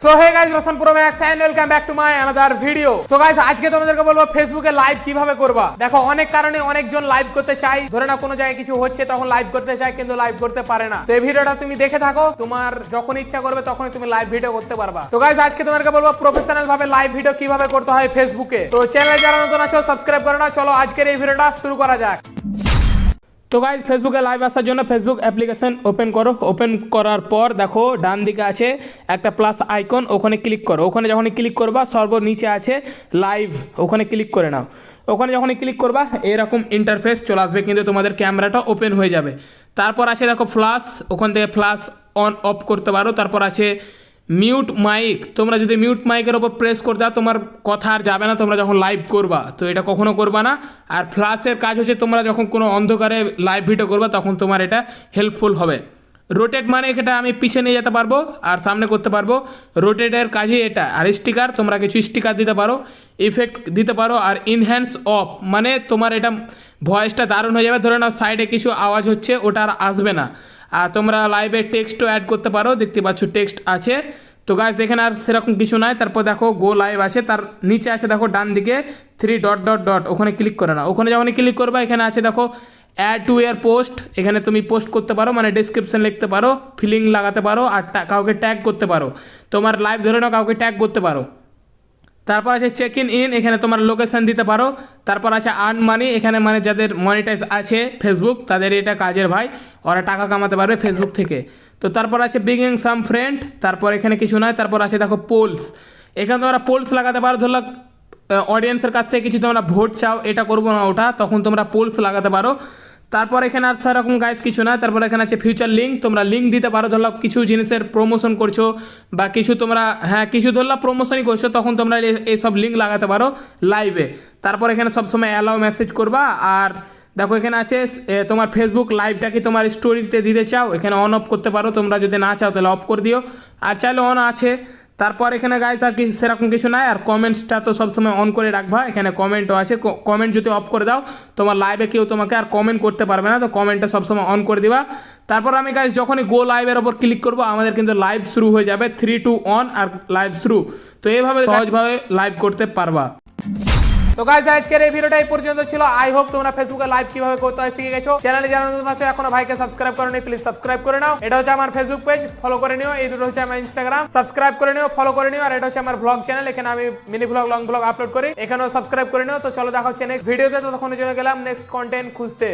So hey guys, Roshan pro max and welcome back to my another video. তো guys, আজকে তোমাদেরকে বলবো ফেসবুকে লাইভ কিভাবে করবা। দেখো, অনেক কারণে অনেকজন লাইভ করতে চাই, ধরে না কোনো জায়গায় কিছু হচ্ছে তখন লাইভ করতে চায় কিন্তু লাইভ করতে পারে না। তো এই ভিডিওটা তুমি দেখে থাকো, তোমার যখন ইচ্ছা করবে তখনই তুমি লাইভ ভিডিও করতে পারবা। তো গাইস, আজকে তোমাদেরকে বলবো প্রফেশনাল ভাবে লাইভ ভিডিও কিভাবে করতে হয় ফেসবুকে। তো চ্যানেলে যারা নতুন আছো সাবস্ক্রাইব করে নাও। চলো আজকের এই ভিডিওটা শুরু করা যাক। তো গাইজ, ফেসবুকে লাইভ আসার জন্য ফেসবুক অ্যাপ্লিকেশন ওপেন করো। ওপেন করার পর দেখো ডান দিকে আছে একটা প্লাস আইকন, ওখানে ক্লিক করো। ওখানে যখনই ক্লিক করবা সর্বনিচে আছে লাইভ, ওখানে ক্লিক করে নাও। ওখানে যখনই ক্লিক করবা এরকম ইন্টারফেস চলে আসবে, কিন্তু তোমাদের ক্যামেরাটা ওপেন হয়ে যাবে। তারপর আছে দেখো ফ্ল্যাশ, ওখান থেকে ফ্ল্যাশ অন অফ করতে পারো। তারপর আছে মিউট মাইক, তোমরা যদি মিউট মাইকের ওপর প্রেস করে দাও তোমার কথা আর যাবে না তোমরা যখন লাইভ করবা, তো এটা কখনো করবা না। আর ফ্ল্যাশের কাজ হচ্ছে তোমরা যখন কোনো অন্ধকারে লাইভ ভিডিও করবা তখন তোমার এটা হেল্পফুল হবে। রোটেট মানে এটা আমি পিছিয়ে নিয়ে যেতে পারবো আর সামনে করতে পারবো, রোটেটের কাজই এটা। আর স্টিকার, তোমরা কিছু স্টিকার দিতে পারো, ইফেক্ট দিতে পারো। আর ইনহ্যান্স অফ মানে তোমার এটা ভয়েসটা দারুণ হয়ে যাবে। ধরে নাও সাইডে কিছু আওয়াজ হচ্ছে, ওটা আর আসবে না। আর তোমরা লাইভে টেক্সটও অ্যাড করতে পারো, দেখতে পাচ্ছ টেক্সট আছে। তো গাইস, এখানে আর সেরকম কিছু নাই। তারপর দেখো গো লাইভ আছে, তার নিচে আছে দেখো ডান দিকে 3 ডট ডট ডট, ওখানে ক্লিক করে না। ওখানে যখন ক্লিক করবা এখানে আছে দেখো অ্যাড টু ইয়ার পোস্ট, এখানে তুমি পোস্ট করতে পারো, মানে ডেসক্রিপশন লিখতে পারো, ফিলিং লাগাতে পারো, আর কাউকে ট্যাগ করতে পারো। তোমার লাইভ ধরে নাও কাউকে ট্যাগ করতে পারো। তারপর আছে চেক ইন, এখানে তোমার লোকেশন দিতে পারো। তারপর আছে আর্ন মানি, এখানে মানে যাদের মনিটাইজ আছে ফেসবুক তাদের এটা কাজের ভাই, ওরা টাকা কামাতে পারবে ফেসবুক থেকে। তো তারপর আছে বিগিং সাম ফ্রেন্ড, তারপর এখানে কিছু নয়। তারপর আছে দেখো পোলস, এখানে তোমরা পোলস লাগাতে পারো। ধরো অডিয়েন্সের কাছ থেকে কিছু তোমরা ভোট চাও, এটা করবো না ওটা, তখন তোমরা পোলস লাগাতে পারো। তারপর এখানে আর সেরকম গাইজ কিছু না। তারপর এখানে আছে ফিউচার লিঙ্ক, তোমরা লিঙ্ক দিতে পারো। ধরো কিছু জিনিসের প্রমোশন করছো বা কিছু তোমরা কিছু ধরলা প্রমোশনই করছো, তখন তোমরা এইসব লিঙ্ক লাগাতে পারো লাইভে। তারপর এখানে সবসময় অ্যালাউ মেসেজ করবা। আর দেখো এখানে আছে তোমার ফেসবুক লাইভটা কি তোমার স্টোরিতে দিতে চাও, এখানে অন অফ করতে পারো। তোমরা যদি না চাও তাহলে অফ করে দিও, আর চাইলে অন আছে। তারপর এখানে গাইস আর কি সেরকম কিছু নাই। আর কমেন্টসটা তো সবসময় অন করে রাখবা, এখানে কমেন্টও আছে। কমেন্ট যদি অফ করে দাও তোমার লাইভে কেউ তোমাকে আর কমেন্ট করতে পারবে না, তো কমেন্টটা সবসময় অন করে দিবা। তারপর আমি গাইস যখনই গো লাইভের ওপর ক্লিক করবো আমাদের কিন্তু লাইভ শুরু হয়ে যাবে, 3 2 1 আর লাইভ শুরু। তো এইভাবে সহজভাবে লাইভ করতে পারবা। তো গাইস, আজকের এই ভিডিওটা এই পর্যন্ত ছিল। আই হোপ তোমরা ফেসবুকে লাইভ কিভাবে করতে হয় শিখে গেছো। চ্যানেলে যারা নতুন আছো এখনো ভাইকে সাবস্ক্রাইব করোনি, প্লিজ সাবস্ক্রাইব করে নাও। এটা হচ্ছে আমার ফেসবুক পেজ, ফলো করে নিও। এই দুটো হচ্ছে আমার ইনস্টাগ্রাম, সাবস্ক্রাইব করে নিও, ফলো করে নিও। আর এটা হচ্ছে আমার ব্লগ চ্যানেল, এখানে আমি mini blog, long blog upload করি, এখানেও সাবস্ক্রাইব করে নিও। তো চলো দেখা হচ্ছে নেক্সট ভিডিওতে, ততক্ষণের জন্য গেলাম নেক্সট কন্টেন্ট খুঁজতে।